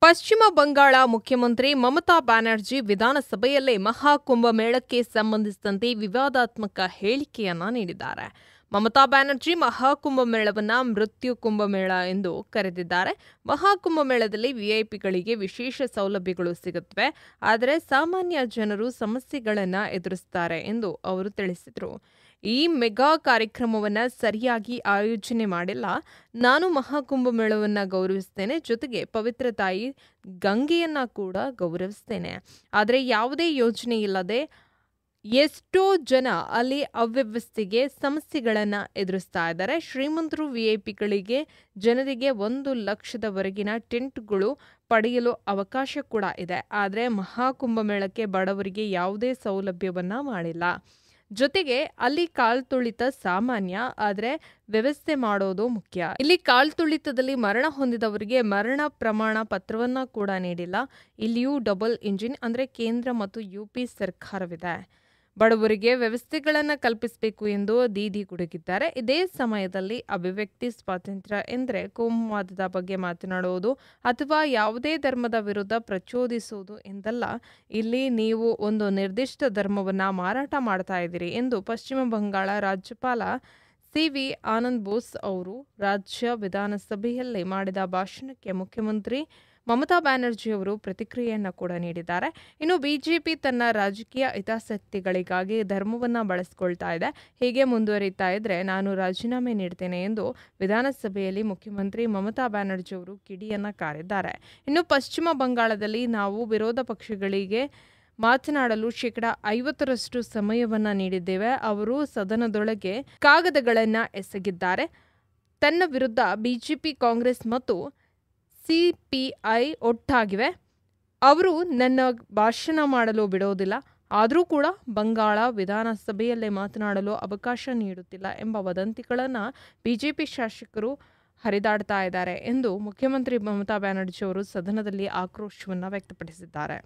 ಪಶ್ಚಿಮ ಬಂಗಾಳ ಮುಖ್ಯಮಂತ್ರಿ ಮಮತಾ ಬ್ಯಾನರ್ಜಿ ವಿಧಾನಸಭೆಯಲ್ಲಿ ಮಹಾಕುಂಭಮೇಳಕ್ಕೆ ಸಂಬಂಧಿಸಿದಂತೆ ವಿವಾದಾತ್ಮಕ ಹೇಳಿಕೆಯನ್ನ ನೀಡಿದ್ದಾರೆ. ಮಮತಾ ಬ್ಯಾನರ್ಜಿ ಮಹಾಕುಂಭಮೇಳವನ್ನ ಮೃತ್ಯು ಕುಂಭಮೇಳ ಎಂದು ಕರೆದಿದ್ದಾರೆ. ಮಹಾಕುಂಭಮೇಳದಲ್ಲಿ ವಿಐಪಿಗಳಿಗೆ ವಿಶೇಷ ಸೌಲಭ್ಯಗಳು ಸಿಗುತ್ತವೆ, ಆದರೆ ಸಾಮಾನ್ಯ ಜನರು ಸಮಸ್ಯೆಗಳನ್ನು ಎದುರಿಸುತ್ತಾರೆ ಎಂದು ಅವರು ತಿಳಿಸಿದರು. ಈ ಮೆಗಾ ಕಾರ್ಯಕ್ರಮವನ್ನು ಸರಿಯಾಗಿ ಆಯೋಜನೆ ಮಾಡಿಲ್ಲ. ನಾನು ಮಹಾಕುಂಭಮೇಳವನ್ನು ಗೌರವಿಸ್ತೇನೆ, ಜೊತೆಗೆ ಪವಿತ್ರ ತಾಯಿ ಗಂಗೆಯನ್ನ ಕೂಡ ಗೌರವಿಸ್ತೇನೆ. ಆದರೆ ಯಾವುದೇ ಯೋಜನೆ ಇಲ್ಲದೆ ಎಷ್ಟೋ ಜನ ಅಲ್ಲಿ ಅವ್ಯವಸ್ಥೆಗೆ ಸಮಸ್ಯೆಗಳನ್ನು ಎದುರಿಸ್ತಾ ಇದ್ದಾರೆ. ಶ್ರೀಮಂತರು ವಿಐಪಿಗಳಿಗೆ ಜನರಿಗೆ 1 ಲಕ್ಷದವರೆಗಿನ ಟೆಂಟ್ಗಳು ಪಡೆಯಲು ಅವಕಾಶ ಕೂಡ ಇದೆ. ಆದರೆ ಮಹಾಕುಂಭಮೇಳಕ್ಕೆ ಬಡವರಿಗೆ ಯಾವುದೇ ಸೌಲಭ್ಯವನ್ನ ಮಾಡಿಲ್ಲ. ಜೊತೆಗೆ ಅಲ್ಲಿ ಕಾಲ್ತುಳಿತ ಸಾಮಾನ್ಯ, ಆದರೆ ವ್ಯವಸ್ಥೆ ಮಾಡೋದು ಮುಖ್ಯ. ಇಲ್ಲಿ ಕಾಲ್ತುಳಿತದಲ್ಲಿ ಮರಣ ಹೊಂದಿದವರಿಗೆ ಮರಣ ಪ್ರಮಾಣ ಪತ್ರವನ್ನ ಕೂಡ ನೀಡಿಲ್ಲ. ಇಲ್ಲಿಯೂ ಡಬಲ್ ಇಂಜಿನ್ ಅಂದರೆ ಕೇಂದ್ರ ಮತ್ತು ಯುಪಿ ಸರ್ಕಾರವಿದೆ. ಬಡವರಿಗೆ ವ್ಯವಸ್ಥೆಗಳನ್ನು ಕಲ್ಪಿಸಬೇಕು ಎಂದು ದೀದಿ ಗುಡುಗಿದ್ದಾರೆ. ಇದೇ ಸಮಯದಲ್ಲಿ ಅಭಿವ್ಯಕ್ತಿ ಸ್ವಾತಂತ್ರ್ಯ ಎಂದರೆ ಕೋಮುವಾದದ ಬಗ್ಗೆ ಮಾತನಾಡುವುದು ಅಥವಾ ಯಾವುದೇ ಧರ್ಮದ ವಿರುದ್ಧ ಪ್ರಚೋದಿಸುವುದು ಎಂದಲ್ಲ. ಇಲ್ಲಿ ನೀವು ಒಂದು ನಿರ್ದಿಷ್ಟ ಧರ್ಮವನ್ನು ಮಾರಾಟ ಮಾಡ್ತಾ ಇದ್ದೀರಿ ಎಂದು ಪಶ್ಚಿಮ ಬಂಗಾಳ ರಾಜ್ಯಪಾಲ ಸಿ.ವಿ. ಆನಂದ್ ಬೋಸ್ ಅವರು ರಾಜ್ಯ ವಿಧಾನಸಭೆಯಲ್ಲಿ ಮಾಡಿದ ಭಾಷಣಕ್ಕೆ ಮುಖ್ಯಮಂತ್ರಿ ಮಮತಾ ಬ್ಯಾನರ್ಜಿ ಅವರು ಪ್ರತಿಕ್ರಿಯೆಯನ್ನು ಕೂಡ ನೀಡಿದ್ದಾರೆ. ಇನ್ನು ಬಿಜೆಪಿ ತನ್ನ ರಾಜಕೀಯ ಹಿತಾಸಕ್ತಿಗಳಿಗಾಗಿ ಧರ್ಮವನ್ನು ಬಳಸಿಕೊಳ್ತಾ ಇದೆ. ಹೀಗೆ ಮುಂದುವರಿತಾ ಇದ್ರೆ ನಾನು ರಾಜೀನಾಮೆ ನೀಡ್ತೇನೆ ಎಂದು ವಿಧಾನಸಭೆಯಲ್ಲಿ ಮುಖ್ಯಮಂತ್ರಿ ಮಮತಾ ಬ್ಯಾನರ್ಜಿ ಅವರು ಕಿಡಿಯನ್ನ ಕಾರಿದ್ದಾರೆ. ಇನ್ನು ಪಶ್ಚಿಮ ಬಂಗಾಳದಲ್ಲಿ ನಾವು ವಿರೋಧ ಪಕ್ಷಗಳಿಗೆ ಮಾತನಾಡಲು 50% ಸಮಯವನ್ನ ನೀಡಿದ್ದೇವೆ. ಅವರು ಸದನದೊಳಗೆ ಕಾಗದಗಳನ್ನು ಎಸಗಿದ್ದಾರೆ. ತನ್ನ ವಿರುದ್ಧ ಬಿಜೆಪಿ, ಕಾಂಗ್ರೆಸ್ ಮತ್ತು ಸಿಪಿಐ ಒಟ್ಟಾಗಿವೆ. ಅವರು ನನ್ನ ಭಾಷಣ ಮಾಡಲು ಬಿಡೋದಿಲ್ಲ, ಆದರೂ ಕೂಡ ಬಂಗಾಳ ವಿಧಾನಸಭೆಯಲ್ಲೇ ಮಾತನಾಡಲು ಅವಕಾಶ ನೀಡುತ್ತಿಲ್ಲ ಎಂಬ ವದಂತಿಗಳನ್ನು ಬಿಜೆಪಿ ಶಾಸಕರು ಹರಿದಾಡ್ತಾ ಇದ್ದಾರೆ ಎಂದು ಮುಖ್ಯಮಂತ್ರಿ ಮಮತಾ ಬ್ಯಾನರ್ಜಿ ಅವರು ಸದನದಲ್ಲಿ ಆಕ್ರೋಶವನ್ನು ವ್ಯಕ್ತಪಡಿಸಿದ್ದಾರೆ.